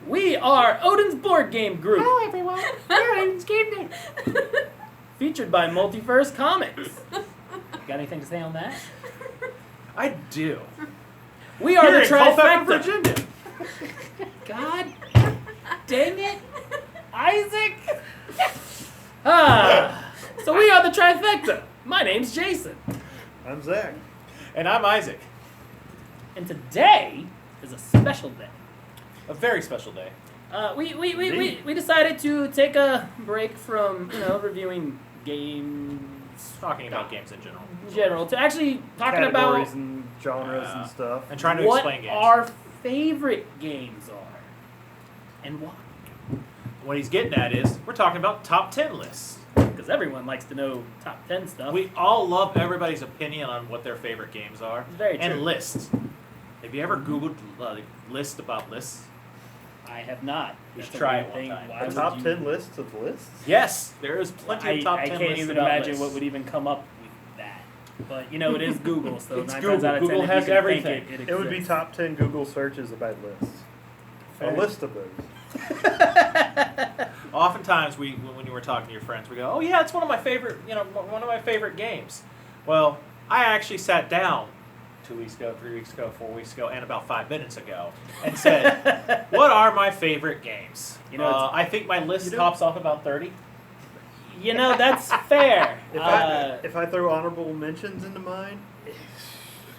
We are Odin's Board Game Group. Hello, everyone. We're Odin's Game Day. Featured by Multiverse Comics. Got anything to say on that? I do. We are Here the in Trifecta, Trifecta. Virginia. God dang it, Isaac. So we are the Trifecta. My name's Jason. I'm Zach. And I'm Isaac. And today is a special day. A very special day. We decided to take a break from, reviewing games. Talking about games in general. To actually talking Categories about and genres and stuff. And trying to what explain games. our favorite games are. And why. What he's getting at is, we're talking about top 10 lists. Because everyone likes to know top 10 stuff. We all love everybody's opinion on what their favorite games are. Very and true. lists. Have you ever Googled list about lists? I have not. We should That's a try weird it one thing. time. Why A would top you- 10 lists of lists? Yes, there is plenty of top 10 I lists can't even about imagine lists. what would even come up with that. But, it is Google, so It's 9 Google. times out of 10, Google if has you can everything. think It would be exists. top 10 Google searches about lists. Fair. A list of those. Oftentimes, when you were talking to your friends, we go, "Oh yeah, it's one of my favorite, one of my favorite games." Well, I actually sat down 2 weeks ago, 3 weeks ago, 4 weeks ago, and about 5 minutes ago, and said, "What are my favorite games?" I think my list tops off about 30. That's fair. If I throw honorable mentions into mine,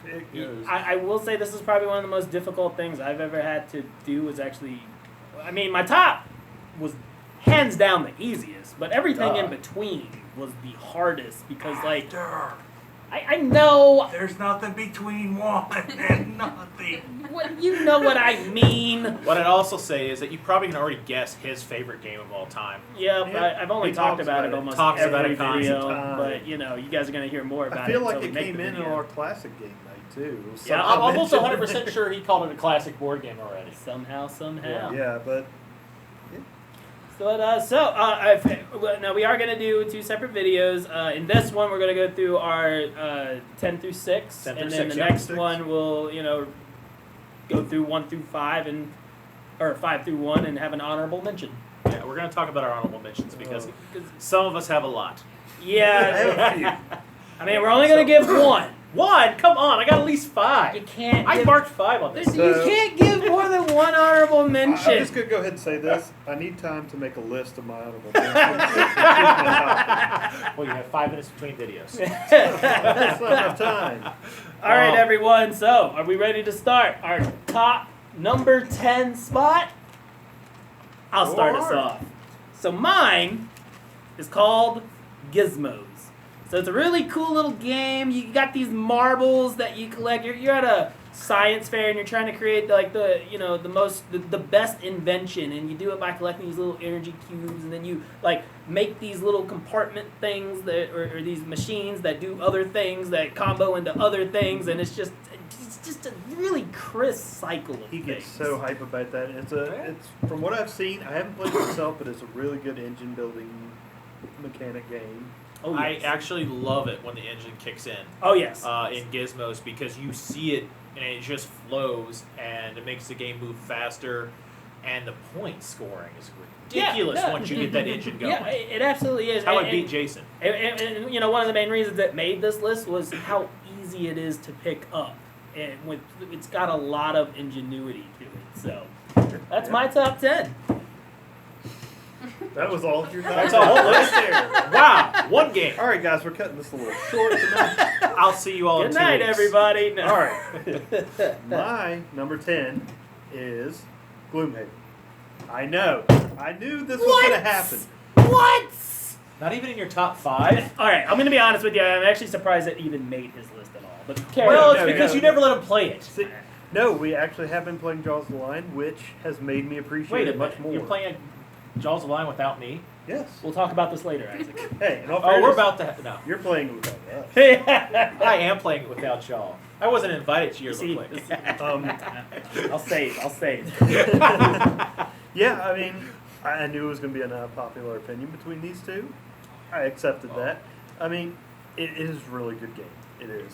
it goes. I will say this is probably one of the most difficult things I've ever had to do is actually, my top was hands down the easiest, but everything in between was the hardest because, I know. There's nothing between one and nothing. You know what I mean. What I'd also say is that you probably can already guess his favorite game of all time. Yeah, Yeah, I've only he talked talks about about it it. almost Talks every about it video, constantly. but you guys are gonna hear more about I it. feel like until it we make came the in video. our classic game night, too. Yeah, I'm almost Somehow 100% sure he called it a classic board game already. Somehow. Yeah, but Now we are going to do 2 separate videos. In this one, we're going to go through our 10 through 6, 10 through and then 6, the yeah. next 6. one we'll, go through 1 through 5 or 5 through 1 and have an honorable mention. Yeah, we're going to talk about our honorable mentions because some of us have a lot. Yeah, we're only going to give one. One? Come on, I got at least 5. You can't. I give, marked 5 on this. You can't give more than one honorable I'm mention. just going to go ahead and say this. I need time to make a list of my honorable mentions. Well, you have 5 minutes between videos. That's not enough time. All right, everyone. So, are we ready to start our top number 10 spot? I'll start us Sure. off. So mine is called Gizmos. So it's a really cool little game. You got these marbles that you collect. You're at a science fair and you're trying to create the best invention, and you do it by collecting these little energy cubes, and then you make these little compartment things that or these machines that do other things that combo into other things, and it's just a really crisp cycle of He things. gets so hype about that. It's from what I've seen, I haven't played it myself, but it's a really good engine building mechanic game. Oh, yes. I actually love it when the engine kicks in. Oh, yes. In Gizmos, because you see it and it just flows and it makes the game move faster, and the point scoring is ridiculous Yeah. once you get that engine going. Yeah, it absolutely is. How I And- beat Jason. And one of the main reasons that made this list was how easy it is to pick up. And it's got a lot of ingenuity to it. So that's my top 10. That was all your time. That's a whole list there. Wow, one game. All right, guys, we're cutting this a little short tonight. I'll see you all Good in 2 night, weeks. everybody. No. All right. My number 10 is Gloomhaven. I know. I knew this was What? going to happen. What? Not even in your top 5? All right, I'm going to be honest with you. I'm actually surprised it even made his list at all. But Well, it's no, because no. you never let him play it. See, no, we actually have been playing Jaws of the Lion, which has made me appreciate Wait a it much minute. more. You're playing Jaws of the Lion without me? Yes. we'll talk about this later, Isaac. Hey, in all Oh, we're fairness, about to... No. You're playing without us. I am playing it without y'all. I wasn't invited to your See, little this- clique. I'll say it. Yeah, I mean, I knew it was going to be an unpopular opinion between these two. I accepted that. I mean, it is a really good game. It is.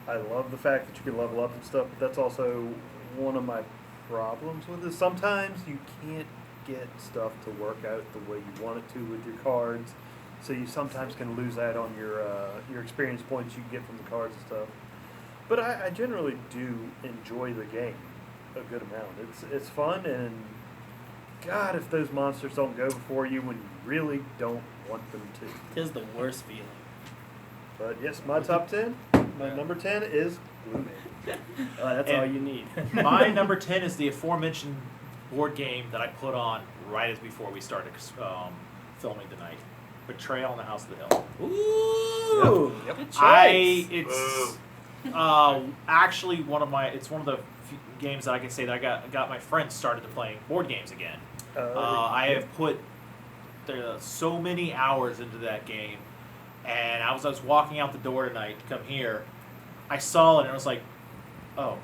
I love the fact that you can level up and stuff, but that's also one of my problems with it. Sometimes you can't get stuff to work out the way you want it to with your cards, so you sometimes can lose out on your experience points you get from the cards and stuff. But I generally do enjoy the game a good amount. It's fun, and God, if those monsters don't go before you when you really don't want them to. Tis the worst feeling. But yes, my top 10. My number 10 is Blue Man. That's And all you need. My number 10 is the aforementioned board game that I put on right as before we started filming tonight. Betrayal in the House of the Hill. Ooh, Yep. good choice. It's actually one of the few games that I can say that I got my friends started to playing board games again. I have put so many hours into that game, and I was walking out the door tonight to come here. I saw it and I was like, oh.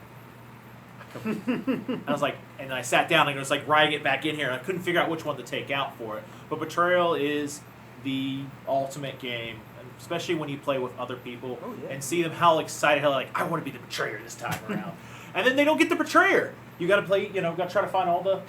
I was like, and I sat down and it was like riding it back in here, and I couldn't figure out which one to take out for it. But Betrayal is the ultimate game, especially when you play with other people and see them how excited, how like, I want to be the betrayer this time around. And then they don't get the betrayer. You got to play, got to try to find all the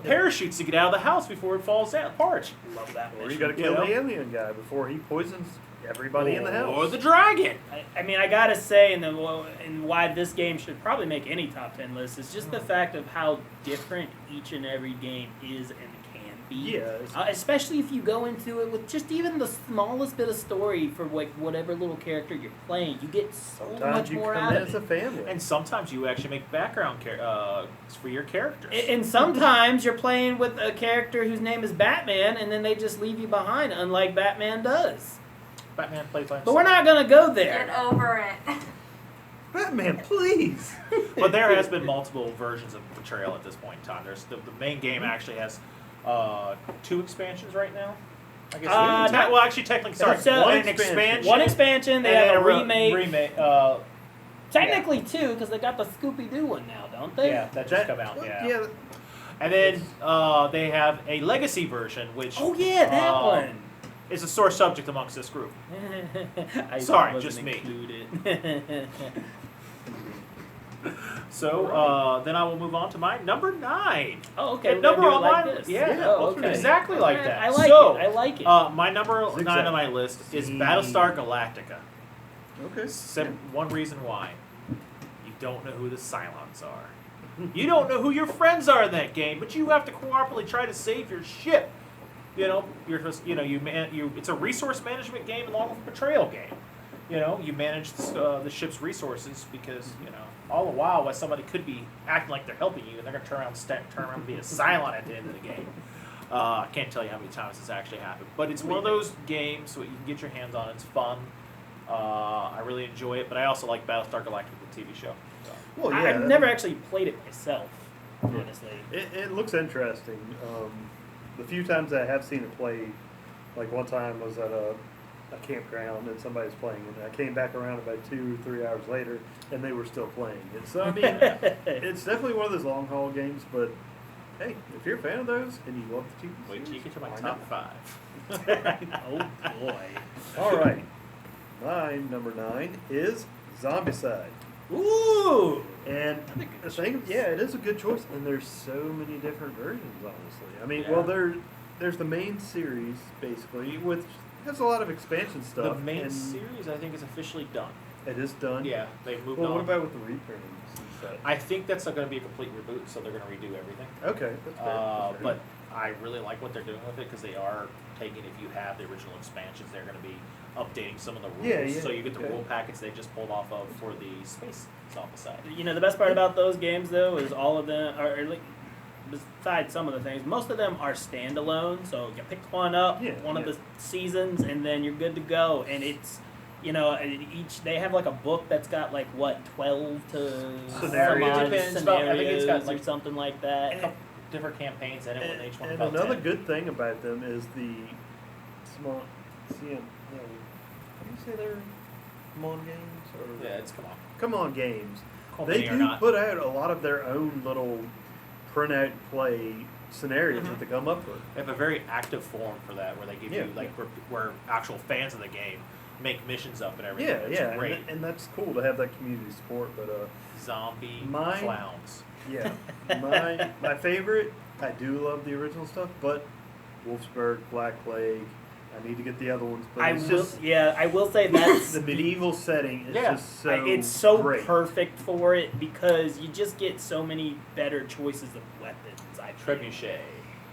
parachutes to get out of the house before it falls apart. Love that. Or you got to kill the alien guy before he poisons everybody in the house. Or the dragon. I mean, I gotta say, and why this game should probably make any top 10 list is just the fact of how different each and every game is and can be. Yeah. Especially if you go into it with just even the smallest bit of story for like whatever little character you're playing, you get so Sometimes much you more come out in of as it. a family. And sometimes you actually make background for your characters. And sometimes you're playing with a character whose name is Batman, and then they just leave you behind, unlike Batman does. Batman plays by himself. But we're not gonna go there. Get over it. Batman, please. But there has been multiple versions of Betrayal at this point in time. There's the main game actually has 2 expansions right now. I guess. No. Well, actually, technically, sorry, So- one expansion. One expansion, they and have then a remake. Remake. Technically 2, because they got the Scooby-Doo one now, don't they? Yeah, that just come out. Yeah. Yeah. And then they have a legacy version, which Oh yeah, that one. is a sore subject amongst this group. I Sorry, wasn't just me. included. So then I will move on to my number 9. Oh, okay. And We're gonna number do it like one- this. yeah, Oh, okay. exactly like that. I like So, it. I like it. My number 9 Zigzag. on my list is Zing. Battlestar Galactica. Okay. One reason why. You don't know who the Cylons are. You don't know who your friends are in that game, but you have to cooperatively try to save your ship. You're just, it's a resource management game along with a betrayal game. You manage the ship's resources because, all the while somebody could be acting like they're helping you, and they're going to turn around and be a Cylon at the end of the game. I can't tell you how many times this actually happened, but it's one of those games that you can get your hands on. It's fun. I really enjoy it, but I also like Battlestar Galactica, the TV show. So. Well, yeah. I've never actually played it myself, honestly. It looks interesting. The few times I have seen it played, like one time was at a campground and somebody was playing, and I came back around about 2 or 3 hours later, and they were still playing it. So I mean, it's definitely one of those long haul games. But hey, if you're a fan of those and you love the TV Wait till you get to my why top not? 5. Oh boy. All right, my number 9 is Zombicide. Ooh. And the thing, yeah, it is a good choice, and there's so many different versions. Honestly, I mean, Yeah. well, there's the main series basically, which has a lot of expansion The stuff. main and series, I think, is officially done. it is done. Yeah, they've moved Well, on. what about with the reprintings and stuff? I think that's not going to be a complete reboot, so they're going to redo everything. Okay, that's fair. That's fair. But I really like what they're doing with it because they are taking, if you have the original expansions, they're going to be updating some of the rules. Yeah, yeah, So you get the okay. rule packets they just pulled off of for the Space Zombicide. The best part about those games, though, is all of them, or like, besides some of the things, most of them are standalone. So you pick one up, Yeah, one of yeah. the seasons, and then you're good to go. And it's, they have like a book that's got like what 12 to Scenarios. some odd Depends. I think scenarios it's got, or like, something like that. A couple different campaigns in it with each one And about another 10. good thing about them is the small CM. No, how do you say they're come on games or Yeah, it's come on. come on games? Call They me or do not. put out a lot of their own little print out and play scenarios Mm-hmm. that they come up with. They have a very active forum for that, where they give Yeah, you like where actual fans of the game make missions up and everything. Yeah, It's yeah, great. and that's cool to have that community support. But Zombie Mine- clowns. Yeah, my favorite. I do love the original stuff, but Wolfsburg, Black Plague. I need to get the other ones, but I it's will. just Yeah, I will say that's the medieval setting is Yeah. just so. it's so great. perfect for it because you just get so many better choices of weapons. I feel. Trebuchet.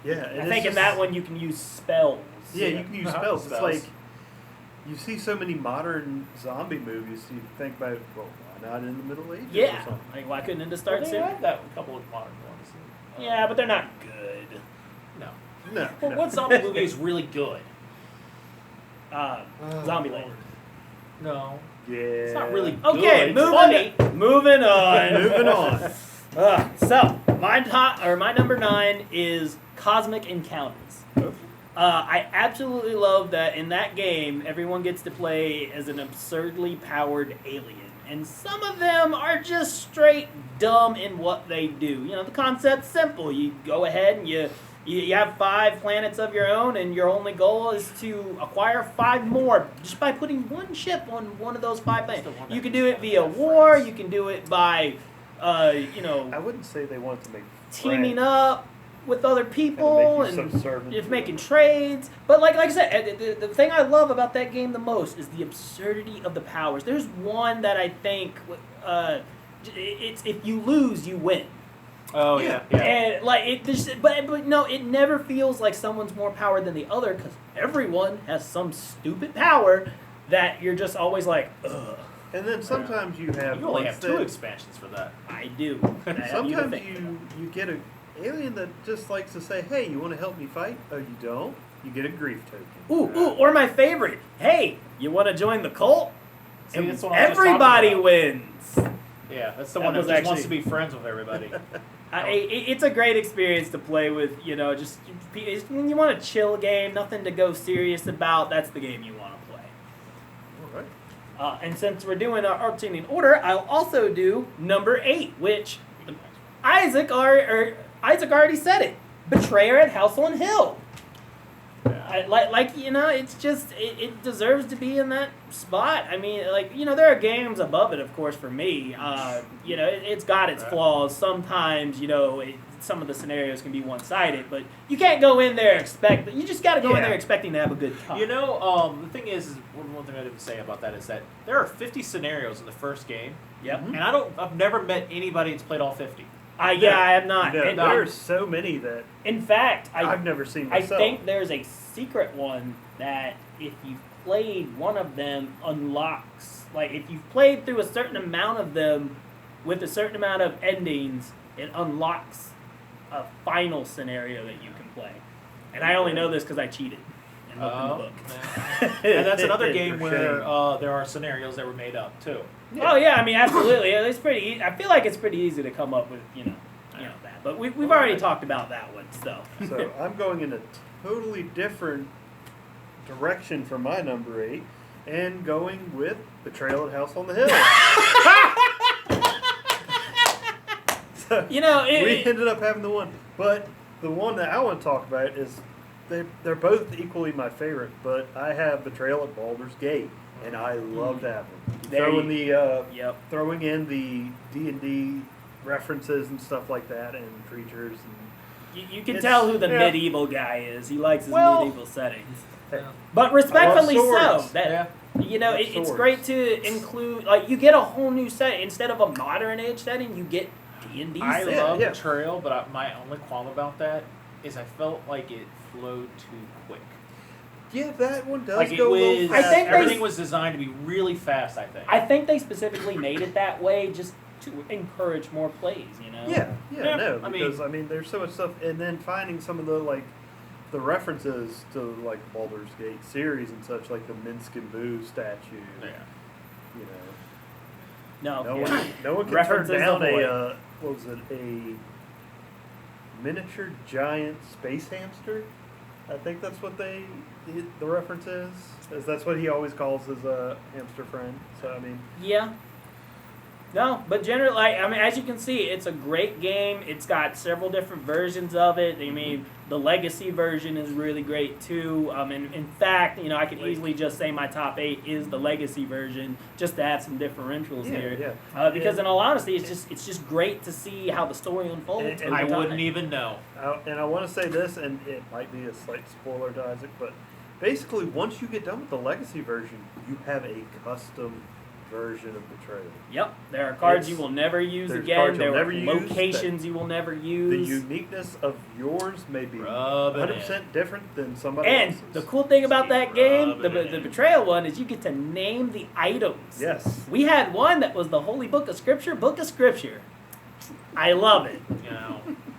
Yeah, and I it's think in just- that one you can use spells. Yeah, you can use Uh-huh. spells. Spells. It's like you see so many modern zombie movies. You think about, well, why not in the Middle Ages or Yeah. something? Like, why couldn't it just Well, start they soon? have that a couple of modern ones. Yeah, but they're not good. No. No. Well, no. what zombie movie is really good? Zombieland. No. Yeah. It's not really good. Okay, It's funny. moving on. Moving on. So my number 9 is Cosmic Encounters. I absolutely love that in that game everyone gets to play as an absurdly powered alien, and some of them are just straight dumb in what they do. You know, the concept's simple. You go ahead and you have 5 planets of your own, and your only goal is to acquire 5 more just by putting one ship on one of those 5 planets. You can do it via war. You can do it by, I wouldn't say they want to make teaming friends. up with other people Make you and subservient just to making them. trades. But like I said, the thing I love about that game the most is the absurdity of the powers. There's one that I think it's if you lose, you win. Oh, yeah. Yeah. And like but no, it never feels like someone's more powered than the other because everyone has some stupid power that you're just always like, ugh. And then sometimes you have You only ones have 2 that- expansions for that. I do. Sometimes you get an alien that just likes to say, "Hey, you want to help me fight?" Oh, you don't. You get a grief token. Ooh, or my favorite. Hey, you want to join the cult? See, And that's what I was just everybody talking about. wins. Yeah, that's the That one that was just wants to actually- be friends with everybody. It's a great experience to play with. Just when you want a chill game, nothing to go serious about. That's the game you want to play. All right. And since we're doing our alternating order, I'll also do number 8, which Isaac already said it. Betrayer at House on Hill. Yeah. It's just it deserves to be in that spot. I mean, there are games above it, of course, for me. It's got its flaws. Sometimes, some of the scenarios can be one-sided, but you can't go in there you just got to go in there expecting to have a good time. The thing is one thing I didn't say about that is that there are 50 scenarios in the first game, Yep. and I've never met anybody that's played all 50. I am not. No, And, there are so many that in fact, I've never seen I myself. think there's a secret one that if you've played one of them unlocks. Like if you've played through a certain amount of them with a certain amount of endings, it unlocks a final scenario that you can play. And I only know this because I cheated and looked in the book. And that's another game For where shame. there are scenarios that were made up too. Oh yeah, I mean absolutely. It's pretty. I feel like it's pretty easy to come up with that. But we've already talked about that one. So So I'm going in a totally different direction for my number 8 and going with Betrayal at House on the Hill. So we ended up having the one. But the one that I want to talk about is they're both equally my favorite, but I have Betrayal at Baldur's Gate, and I love that one. Throwing in the D&D references and stuff like that, and creatures and you can It's- tell who the yeah. medieval guy is. He likes his Well- medieval settings. Hey, But respectfully I love so. swords. That it's Swords. great to include. Like you get a whole new set instead of a modern age setting. You get D&D. I set. love yeah. Betrayal, but my only qualm about that is I felt like it flowed too quick. yeah, that one does Like it go a little was, I fast. think everything was designed to be really fast. I think. I think they specifically made it that way just to encourage more plays. Yeah, Yeah, no, I because there's so much stuff, and then finding some of the the references to Baldur's Gate series and such, like the Minsk and Boo statue. Yeah. You know, No. no one can References turn down avoid. a miniature giant space hamster. I think that's what the reference is. That's what he always calls his hamster friend. So I mean, Yeah. No, but generally, like, I mean, as you can see, it's a great game. It's got several different versions of it. I mean, the Legacy version is really great too. And in fact, I could easily just say my top 8 is the Legacy version, just to have some differentials here. Yeah. Because in all honesty, it's just great to see how the story unfolds. And over I time. wouldn't even know. And I want to say this, and it might be a slight spoiler to Isaac, but basically, once you get done with the Legacy version, you have a custom version of Betrayal. Yep, there are cards It's- you will never use there's again. cards There you'll are never use locations you will never The use. uniqueness of yours may be Rub it 100% different than somebody And else's. the cool thing about that game, Rub it the in. Betrayal one, is you get to name the items. Yes. We had one that was the Holy Book of Scripture. Book of Scripture. I love it.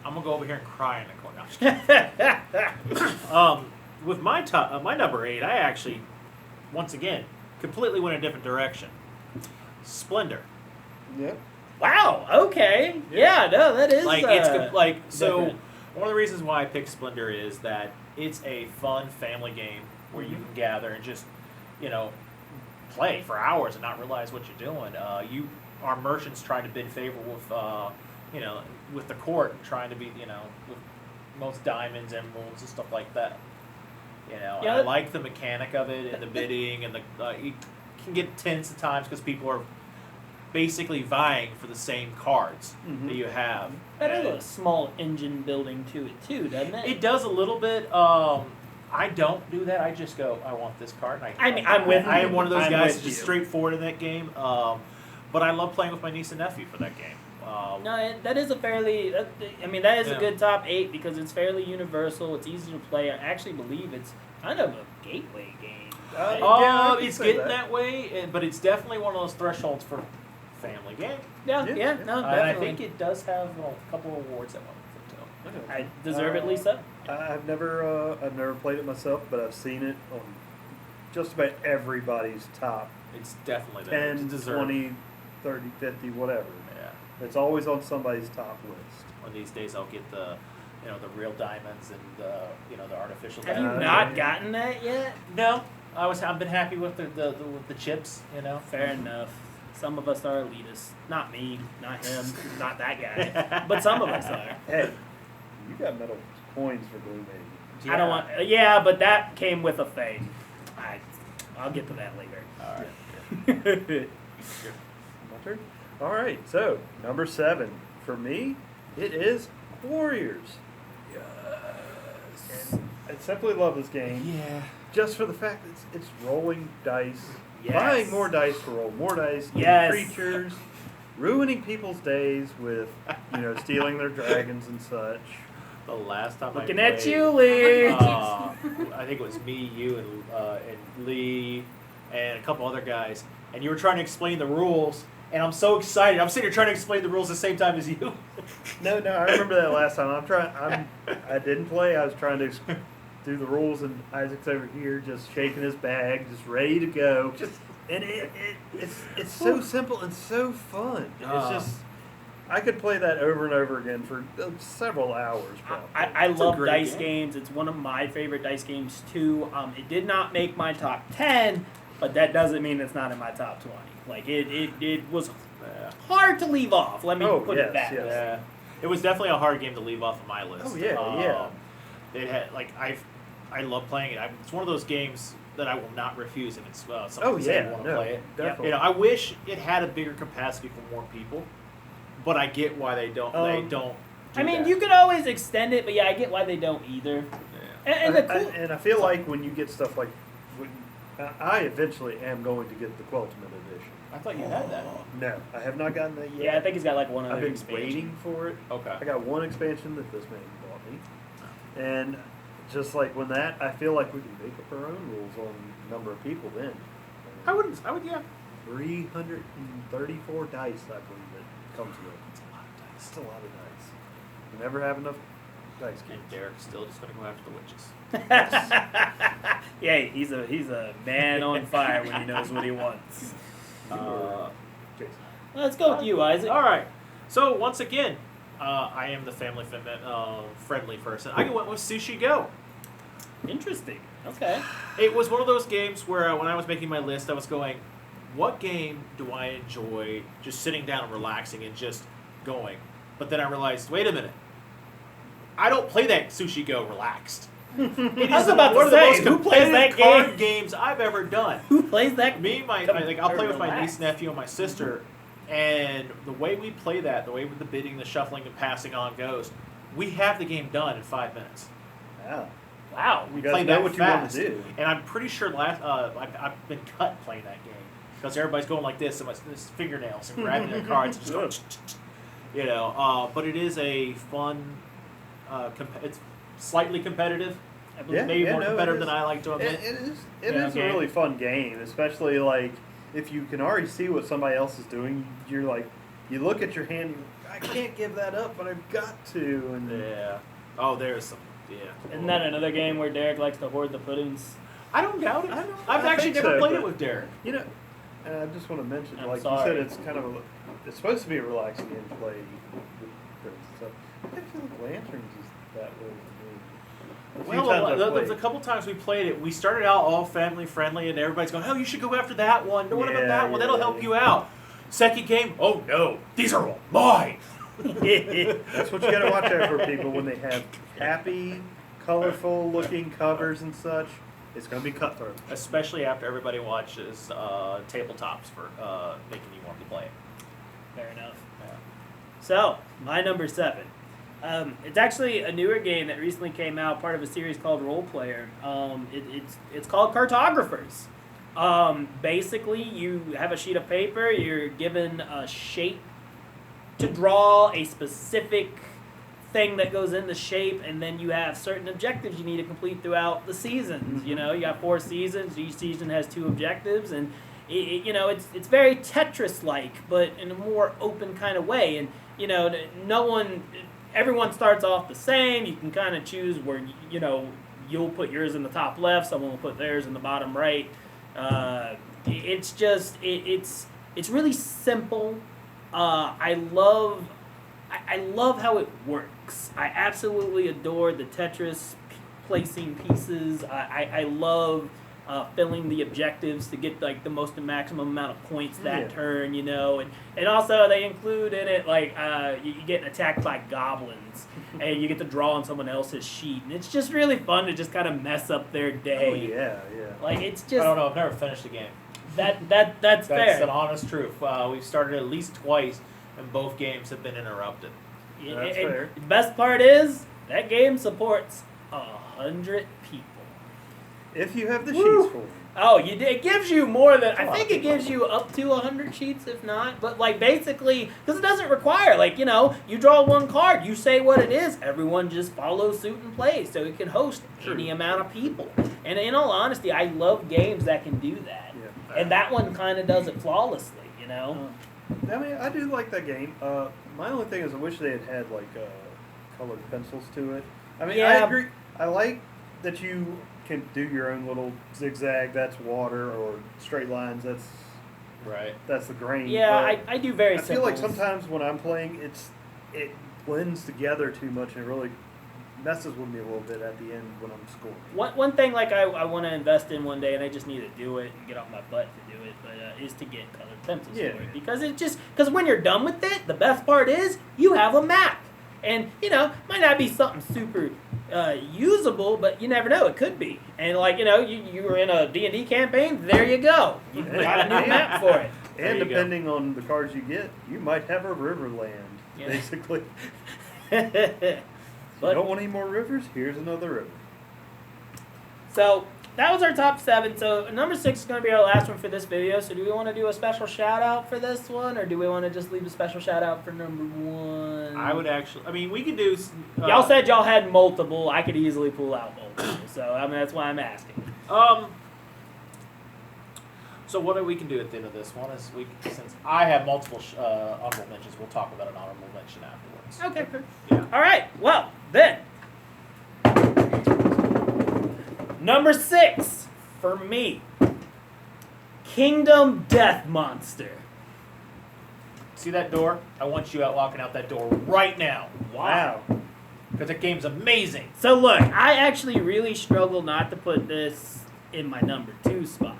I'm gonna go over here and cry in the corner. No, I'm just kidding. With my top, my number 8, I actually, once again, completely went a different direction. Splendor. Yep. Wow. Okay. Yeah. No, that is So. different. One of the reasons why I picked Splendor is that it's a fun family game where you can gather and just, play for hours and not realize what you're doing. You are merchants trying to bid favor with, with the court and trying to be, with most diamonds, emeralds, and stuff like that. And I like the mechanic of it and the bidding and you can get tense at times because people are basically vying for the same cards that you have. That is And a small engine building to it too, doesn't it? it does a little bit. I don't do that. I just go, I want this card. And I mean, I'm with I you. am one of those I'm guys with just you. straightforward in that game. But I love playing with my niece and nephew for that game. No, that is a fairly. That is a Yeah. good top 8 because it's fairly universal. It's easy to play. I actually believe it's kind of a gateway game. Yeah, I can It's say getting that. that way, but it's definitely one of those thresholds for family game. Yeah, Yeah, yeah, yeah. no, And I definitely. think it does have a couple of awards that went with it too. I deservedly so. I've never played it myself, but I've seen it on just about everybody's top It's definitely there. 10, It's deserved. 20, 30, 50, whatever. Yeah. It's always on somebody's top list. One of these days I'll get the real diamonds and the artificial Have you diamonds. not gotten that yet? No, I've been happy with the chips. Fair enough. Some of us are elitists. Not me, not him, not that guy. But some of us are. Hey, you got metal coins for Blue Mage. I don't want. Yeah, but that came with a thing. I'll get to that later. All right. My turn? All right, so number 7 for me, it is Warriors. Yes. I simply love this game. Yeah. Just for the fact that it's rolling dice, Yes. buying more dice to roll more dice, getting Yes. creatures, ruining people's days with, stealing their dragons and such. The last time Looking I at played, you, Lee. I think it was me, you, and Lee, and a couple other guys, and you were trying to explain the rules. And I'm so excited. I'm sitting here trying to explain the rules at the same time as you. No, I remember that last time. I didn't play. I was trying to do the rules, and Isaac's over here just shaking his bag, just ready to go. And it's so simple and so fun. It's just I could play that over and over again for several hours. Probably. I It's a love great dice game. games. It's one of my favorite dice games too. It did not make my top 10, but that doesn't mean it's not in my top 20. Like it was hard to leave off. Let me put it that way. Yeah. It was definitely a hard game to leave off of my list. Oh, yeah, yeah. It had I love playing it. It's one of those games that I will not refuse if it's something Oh, say yeah, want to no, play it. definitely. I wish it had a bigger capacity for more people, but I get why they don't. They don't. Do I mean, that. you could always extend it, but yeah, I get why they don't either. Yeah. And the cool. And I feel like when you get stuff like, I eventually am going to get the Queltman edition. I thought you had that. No, I have not gotten that yet. Yeah, I think he's got like one other I've been expansion. waiting for it. Okay. I got one expansion that this man bought me, and just like when that, I feel like we can make up our own rules on number of people. Then I would. Yeah. 334 dice, I believe it comes with. It's a lot of dice. It's a lot of dice. You never have enough dice And games. Derek's still just going to go after the witches. Yeah, he's a man on fire when he knows what he wants. Jason. Let's go with you, Isaac. All right. So once again, I am the friendly person. I went with Sushi Go. Interesting. Okay. It was one of those games where when I was making my list, I was going, what game do I enjoy just sitting down and relaxing and just going? But then I realized, wait a minute. I don't play that Sushi Go relaxed. It I was is about one to of the say, most who plays that competitive card game? games I've ever done. Who plays that? Me, I'll play with my niece, nephew, and my sister, and the way we play that, the way with the bidding, the shuffling, and passing on goes, we have the game done in 5 minutes. Wow. Wow. We guys play know that what you fast, want to do. and I'm pretty sure I've been cut playing that game because everybody's going like this and my fingernails and grabbing their cards and just going, you know. But it is a fun. It's slightly competitive. I believe maybe more competitive than I like to admit. It is a really fun game, especially like if you can already see what somebody else is doing. You're like, you look at your hand, I can't give that up, but I've got to. And Yeah. Oh, there's some. Yeah. Isn't that another game where Derek likes to hoard the puddings? I don't doubt it. I I've actually think never so, played it but- with Derek. you know, and I just want to mention, I'm like sorry. you said, it's kind of it's supposed to be a relaxing game to play with friends and stuff. I feel like Lanterns is that way for me. A few times I've Well, played. the couple times we played it, we started out all family friendly, and everybody's going, "Oh, you should go after that one. What about that one? That'll help you out." Second game, oh no, these are all mine. That's what you got to watch out for, people, when they have happy, colorful looking covers and such. It's going to be cutthroat. Especially after everybody watches tabletops for making you want to play it. Fair enough. Yeah. So, my number 7. It's actually a newer game that recently came out, part of a series called Role Player. It's called Cartographers. Basically, you have a sheet of paper, you're given a shape to draw a specific thing that goes in the shape, and then you have certain objectives you need to complete throughout the seasons. You know, you got 4 seasons, each season has 2 objectives, and it's very Tetris-like, but in a more open kind of way. And everyone starts off the same. You can kind of choose where you'll put yours in the top left, someone will put theirs in the bottom right. It's really simple. I love how it works. I absolutely adore the Tetris placing pieces. I love filling the objectives to get like the most maximum amount of points that turn, and also they include in it like you get attacked by goblins and you get to draw on someone else's sheet, and it's just really fun to just kind of mess up their day. Oh, yeah. Like it's just I don't know. I've never finished the game. that's fair. That's an honest truth. We've started at least twice, and both games have been interrupted. That's And fair. the best part is that game supports 100 people. If you have the Woo. sheets for them. Oh, it gives you more than, I think it gives you up to 100 sheets, if not. But, like, basically, because it doesn't require, like, you draw one card, you say what it is, everyone just follows suit and plays, so it can host any amount of people. And in all honesty, I love games that can do that. Yeah. And that one kind of does it flawlessly, I mean, I do like that game. My only thing is I wish they had like colored pencils to it. I mean, I Yeah. agree. I like that you can do your own little zigzag. That's water, or straight lines. That's the grain. Yeah, but I do very I feel simple. like sometimes when I'm playing, it blends together too much, and it really messes with me a little bit at the end when I'm scoring. One thing like I want to invest in one day, and I just need to do it and get off my butt to do it, but is to get colored pencils for it, because when you're done with it, the best part is you have a map, and might not be something super usable, but you never know, it could be. And like you were in a D&D campaign, there you go, you got a new map for it. And depending on the cards you get, you might have a river land, basically. But, you don't want any more rivers? Here's another river. So that was our top 7. So number 6 is going to be our last one for this video. So do we want to do a special shout out for this one, or do we want to just leave a special shout out for number 1? I would actually. I mean, we could do. Y'all said y'all had multiple. I could easily pull out multiple. So I mean that's why I'm asking. So what we can do at the end of this one is since I have multiple honorable mentions, we'll talk about an honorable mention afterwards. Okay. Yeah. All right. Well then, number 6 for me, Kingdom Death Monster. See that door? I want you out walking out that door right now. Wow. Because that game's amazing. So look, I actually really struggled not to put this in my number 2 spot.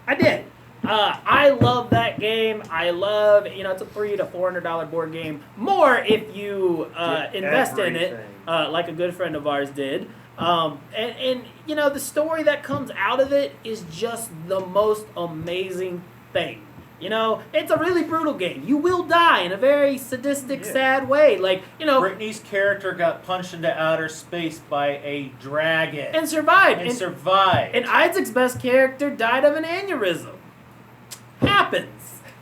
I did. I love that game. I love, it's a $300 to $400 board game. More if you invest in it, everything. like a good friend of ours did. And the story that comes out of it is just the most amazing thing. It's a really brutal game. You will die in a very sadistic, sad way. Brittany's character got punched into outer space by a dragon. And survived. And survived. And Isaac's best character died of an aneurysm. Happens.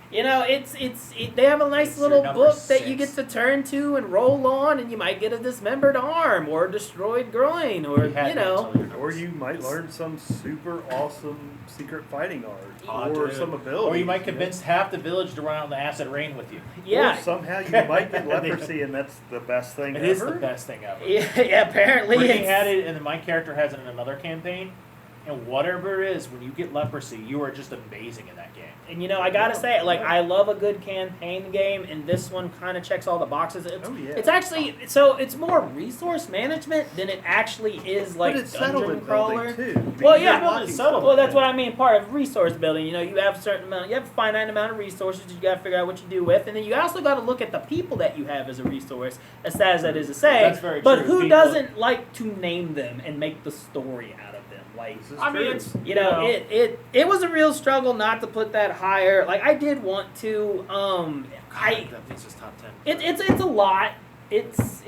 They have a nice It's little your book number that you get 6. to turn to and roll on, and you might get a dismembered arm or a destroyed groin, or Or you might learn some super awesome secret fighting art, or Dude. some ability. Or you might convince half the village to run out in the acid rain with you. yeah, Or somehow you might get leprosy, and that's the best thing It ever. is the best thing ever. yeah. Apparently, Brittany it's, had it, and then my character has it in another campaign. And whatever it is, when you get leprosy, you are just amazing in that game. and I gotta say, I love a good campaign game, and this one kind of checks all the boxes. It's actually it's more resource management than it actually is like but it's dungeon settlement crawler. building too. Well, because yeah, you're building blocking settlement. Well, that's what I mean. Part of resource building, you have a certain amount, you have a finite amount of resources that you got to figure out what you do with, and then you also got to look at the people that you have as a resource. As sad as that is to say, That's very but true. who People- doesn't like to name them and make the story out of them? Like, This is I mean, true. it's it was a real struggle not to put that higher. Like, I did want to. that means it's top 10. It's a lot. It's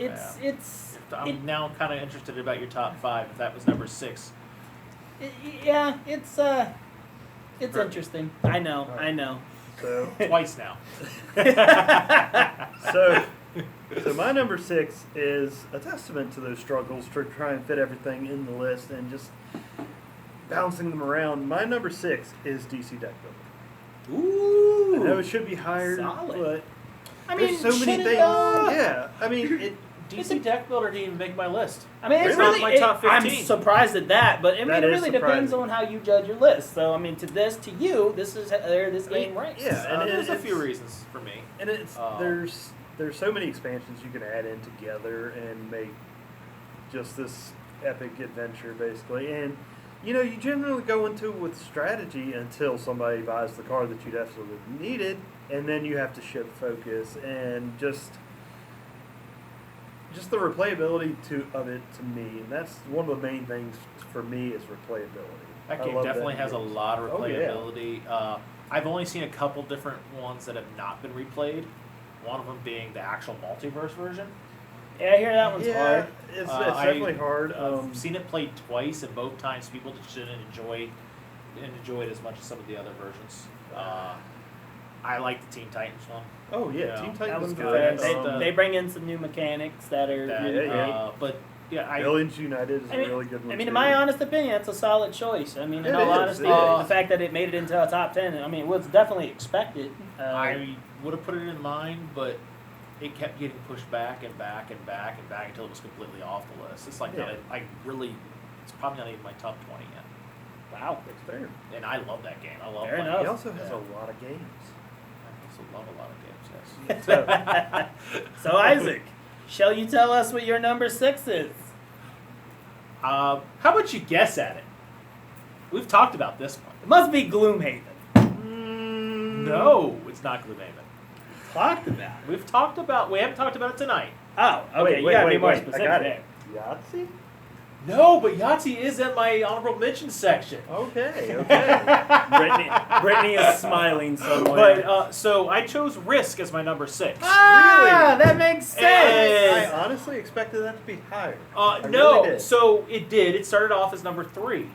I'm now kind of interested about your top 5. If that was number 6, yeah. It's Very- interesting. I know. So, twice now. so my number 6 is a testament to those struggles to try and fit everything in the list and just bouncing them around. My number 6 is DC Deck Builder. Ooh. I know it should be higher, Solid. but I mean, there's so many should it, things. though? Yeah, I mean, DC Deck Builder didn't even make my list. I mean, it's It's not really. my top I'm 15. surprised at that, but I mean, That it is really depends surprising. on how you judge your list. So, I mean, to you, this is where this game ranks. yeah, and There's a it's- few reasons for me. and it's there's so many expansions you can add in together and make just this epic adventure, basically. And you generally go into it with strategy until somebody buys the card that you desperately needed, and then you have to shift focus and just the replayability of it to me, and that's one of the main things for me is replayability. That I game love definitely that has a game. lot of Oh, yeah. replayability. I've only seen a couple different ones that have not been replayed. One of them being the actual multiverse version. Yeah, I hear that one's Yeah, hard. it's I- definitely hard. I've seen it played twice, and both times people just didn't enjoy it as much as some of the other versions. I like the Teen Titans one. Oh yeah, Yeah. Team That Titans one's is good. good. They bring in some new mechanics that are. That, Yeah. But yeah, Aliens United is I mean- a really good one. I mean, too. in my honest opinion, it's a solid choice. I mean, in It all is, honesty, it is. the fact that it made it into a top 10, I mean, it was definitely expected. I would have put it in mine, but it kept getting pushed back and back and back and back until it was completely off the list. It's like Yeah. it's probably not even my top 20 yet. Wow. That's fair. And I love that game. I love Fair playing enough. it. He also has Yeah. a lot of games. I also love a lot of games, yes. So, Isaac, shall you tell us what your number 6 is? How about you guess at it? We've talked about this one. It must be Gloomhaven. No, it's not Gloomhaven. Talked about. We haven't talked about it tonight. Oh, okay. You gotta be more specific. I got there. it. Yahtzee? No, but Yahtzee is in my honorable mention section. Okay, okay. Brittany is smiling somewhere. But so I chose Risk as my number 6. Ah, that makes sense. And- I honestly expected that to be higher. I No, really did. so it did. It started off as number 3.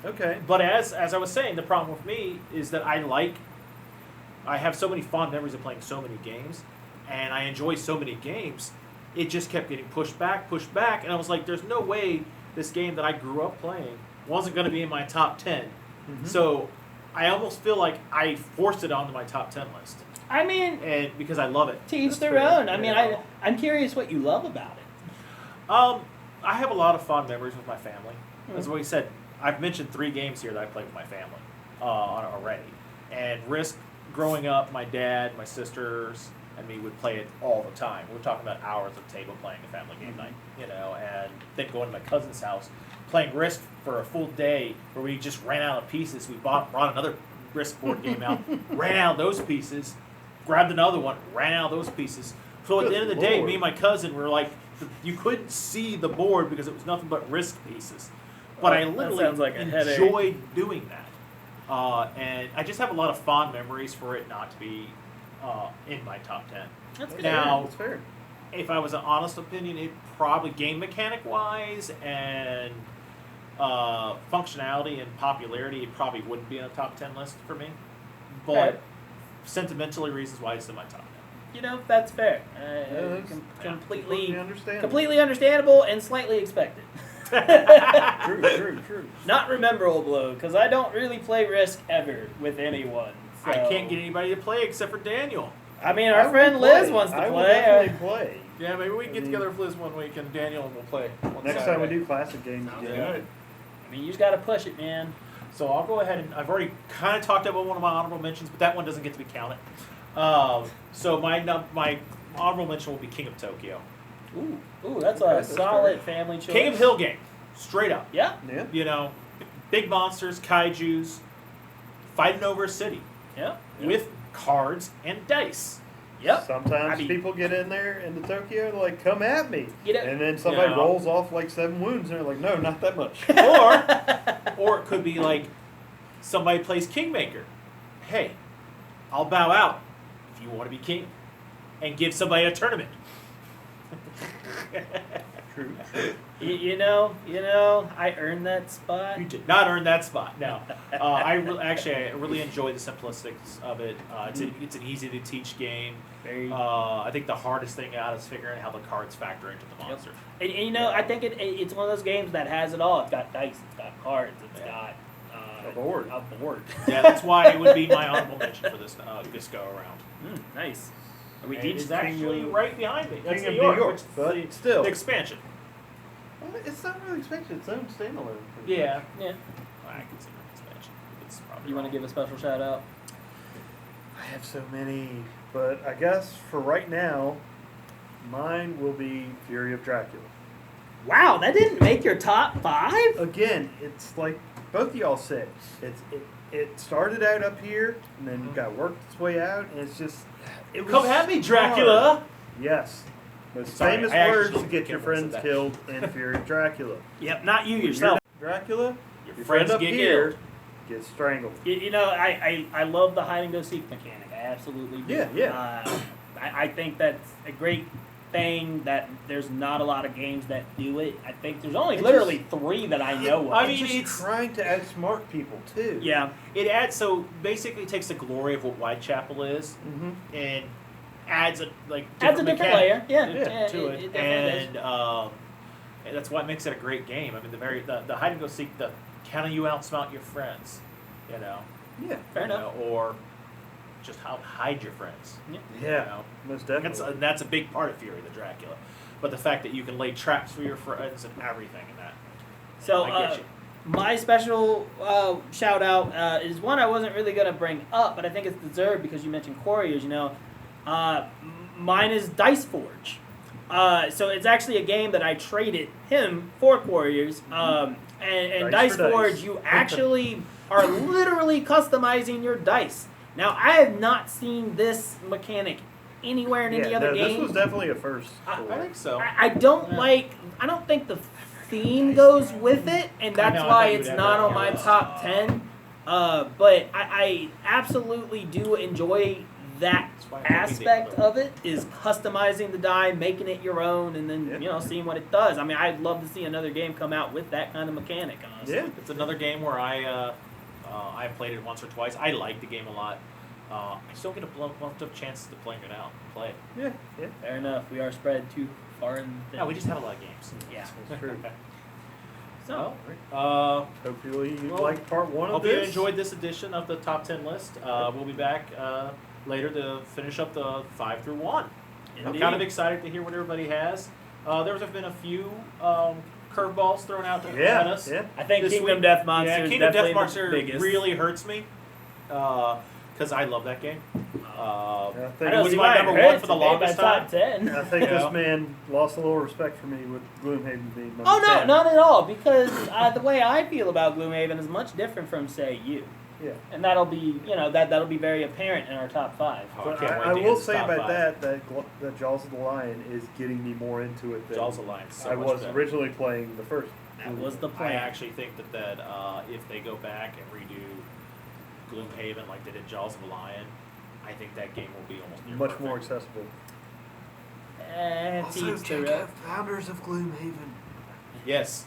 Okay. But as I was saying, the problem with me is that I have so many fond memories of playing so many games, and I enjoy so many games. It just kept getting pushed back, and I was like, "There's no way this game that I grew up playing wasn't going to be in my top 10." Mhm. So I almost feel like I forced it onto my top 10 list, I mean, and because I love it. to each That's their fair. own. I mean, Yeah. I'm curious what you love about it. I have a lot of fond memories with my family. As Mhm. we said, I've mentioned 3 games here that I played with my family already. And Risk, growing up, my dad, my sisters, and me would play it all the time. We were talking about hours of table playing a family game night, and then going to my cousin's house, playing Risk for a full day where we just ran out of pieces. We brought another Risk board game out, ran out of those pieces, grabbed another one, ran out of those pieces. So at the end of the day, Lord. me and my cousin were like, you couldn't see the board because it was nothing but Risk pieces. But I That literally sounds like a headache. enjoyed doing that. And I just have a lot of fond memories for it not to be in my top 10. That's good. Now- That's fair. If I was an honest opinion, it probably game mechanic wise and functionality and popularity, it probably wouldn't be in a top 10 list for me. But Okay. sentimentally reasons why it's in my top 10. You know, that's fair. that's Completely understandable. completely understandable and slightly expected. True. Not rememberable, because I don't really play Risk ever with anyone. So. I can't get anybody to play except for Daniel. I mean, I our will friend play. Liz wants to I will play. definitely play. Yeah, maybe we can get I mean- together with Liz one week and Daniel will play. One Next Saturday. time we do classic games, Sounds yeah. good. I mean, you just gotta push it, man. So I'll go ahead and I've already kind of talked about one of my honorable mentions, but that one doesn't get to be counted. So my honorable mention will be King of Tokyo. Ooh, that's Okay, a that's solid family choice. King of Hill game, straight up. Yeah, Yeah. You know, big monsters, kaijus, fighting over a city yeah, with cards and dice. yep. Sometimes I mean- people get in there into Tokyo, they're like, come at me. You know- And then somebody Yeah. rolls off like 7 wounds, and they're like, no, not that much. Or it could be like somebody plays Kingmaker. Hey, I'll bow out if you want to be king, and give somebody a tournament. True. You know, I earned that spot. You did not earn that spot. No, I really enjoy the simplistics of it. It's an easy to teach game. Very, I think the hardest thing out is figuring out how the cards factor into the monster. and you know, I think it's one of those games that has it all. It's got dice, it's got cards, it's Yeah. got A board. A board. Yeah, that's why it would be my honorable mention for this go around. Nice. Are we And each it's actually right behind me. That's King New of York, New York, which is but the, still. the expansion. Well, it's not really expansion, it's own standalone. Yeah, Yeah. I consider it expansion. It's probably You want to give a special shout out? I have so many, but I guess for right now, mine will be Fury of Dracula. Wow, that didn't make your top 5? Again, it's like both of y'all said. It started out up here and then got worked its way out, and it's just it was Come at me, hard. Dracula. Yes, most Sorry, famous I actually words to didn't get your get most of friends that. killed in Fury of Dracula. Yep, not you When you're yourself. not Dracula, Your your friends friend up get here killed. gets strangled. You know, I love the hide and go seek mechanic. I absolutely do. Yeah. I think that's a great thing that there's not a lot of games that do it. I think there's only It literally 3 that I know of. I mean, It's it's- just trying to outsmart people too. yeah. It adds basically takes the glory of what Whitechapel is Mm-hmm. and adds a Adds a different mechanic layer. Yeah. Yeah, to it, definitely does. and that's what makes it a great game. I mean, the hide and go seek, the can you outsmart your friends, you know, Yeah. Fair you enough. know, or just hide your friends. Yeah. You know? Most That's definitely. that's a big part of Fury the Dracula, but the fact that you can lay traps for your friends and everything in that. So, I get you. my special shout out is one I wasn't really going to bring up, but I think it's deserved because you mentioned Quarriors. You know, mine is Dice Forge. So it's actually a game that I traded him for Quarriors. And Dice Dice for dice. Forge, you actually are literally customizing your dice. Now, I have not seen this mechanic anywhere in any other This game. was definitely a first. I for I it. think so. I don't I don't think the theme goes with it, and I that's know, I why thought you it's would not have on that. my top 10. But I absolutely do enjoy that That's why I think we aspect did. of it, is customizing the die, making it your own, and then, Yeah. seeing what it does. I mean, I'd love to see another game come out with that kind of mechanic, honestly. Yeah. It's another game where I've played it once or twice. I like the game a lot. I just don't get a bunch of chances to play it out and play it. Yeah. Fair enough. We are spread too far in the No, we just have a lot of games. Yeah. That's true. So, Hopefully you Well, like part one of hope this. you enjoyed this edition of the top 10 list. We'll be back later to finish up the 5 through 1. I'm indeed. kind of excited to hear what everybody has. There's been a few curveballs thrown out at Yeah. us. Yeah. I think This Kingdom week- Death Monster Yeah, is Kingdom definitely Death Monster the biggest. really hurts me because I love that game. I I think, don't It was see my why it number one hurts for the to make my longest top time. 10. I think Yeah. this man lost a little respect for me with Gloomhaven being number Oh no, 10. not at all. Because the way I feel about Gloomhaven is much different from, say, you. Yeah. and that'll be that'll be very apparent in our top 5. Oh, I But can't wait I to will get this say top about 5. that Jaws of the Lion is getting me more into it than Jaws of the Lion is so I much was better. originally playing the first. That was the I plan. actually think that if they go back and redo Gloomhaven like they did Jaws of the Lion, I think that game will be almost near Much more perfect. accessible. Also, Teach check the out Founders of Gloomhaven. Yes.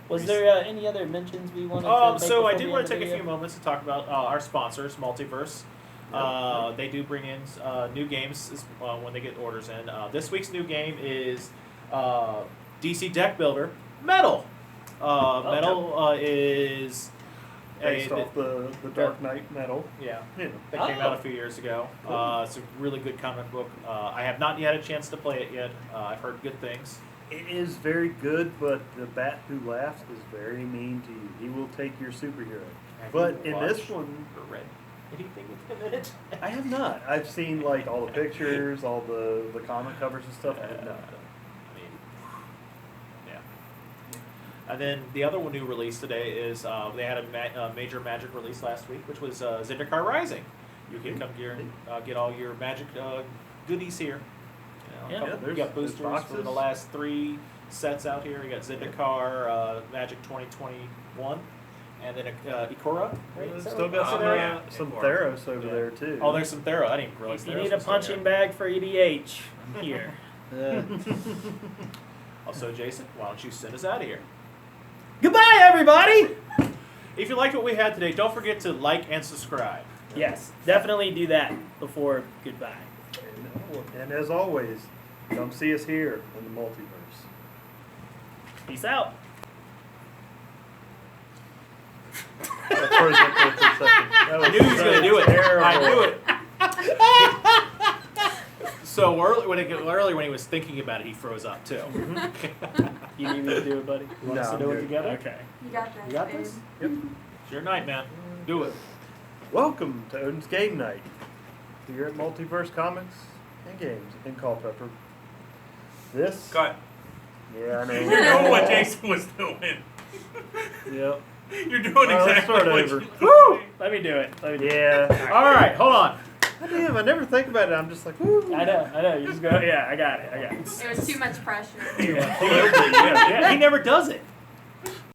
Was there any other mentions we wanted to make So I before did we want end to the take a video? few moments to talk about our sponsors, Multiverse. They do bring in new games when they get orders in. This week's new game is DC Deck Builder Metal. Metal is Based off the Dark Knight metal. yeah. You know. That came out a few years ago. It's a really good comic book. I have not yet had a chance to play it yet. I've heard good things. It is very good, but the Bat Who Laughs is very mean to you. He will take your superhero. Have But you in this watched one, or read anything with him in it? I have not. I've seen like all the pictures, all the comic covers and stuff. I have I not. mean, yeah. And then the other one new release today is they had a major Magic release last week, which was Zendikar Rising. You can come here and get all your Magic goodies here. Yeah, You there's got boosters for boxes. the last 3 sets out here. You got Zendikar, Magic 2021, and then Ikora. Right? Is that Still what- got some, yeah. some Ikora. Theros over Yeah. there too. Oh, there's some Thero. I didn't even realize If you Theros need a was still punching there. bag for EDH, I'm here. Also, Jason, why don't you send us out of here? Goodbye, everybody! If you liked what we had today, don't forget to like and subscribe. Yes, definitely do that before goodbye. And as always, come see us here in the multiverse. Peace out. That froze up there for a second. That I was knew he was going to do it. terrible. I knew it. So early when he was thinking about it, he froze up too. You need me to do it, buddy? You want No, us to I'm do it good. together? Okay. You got this. You got babe. this? Yep. It's your night, man. Do it. Welcome to Odin's Game Night. Here at Multiverse Comics and Games in Culpeper. This. Cut. Yeah, I know. You're doing what Jason was doing. Yep. You're doing Well, let's exactly start what over. you Woo! Let me do it. Yeah. All right, hold on. Damn, I never think about it. I'm just like, woo. I know. You just go, yeah, I got it. It was too much pressure. Yeah, he never does it.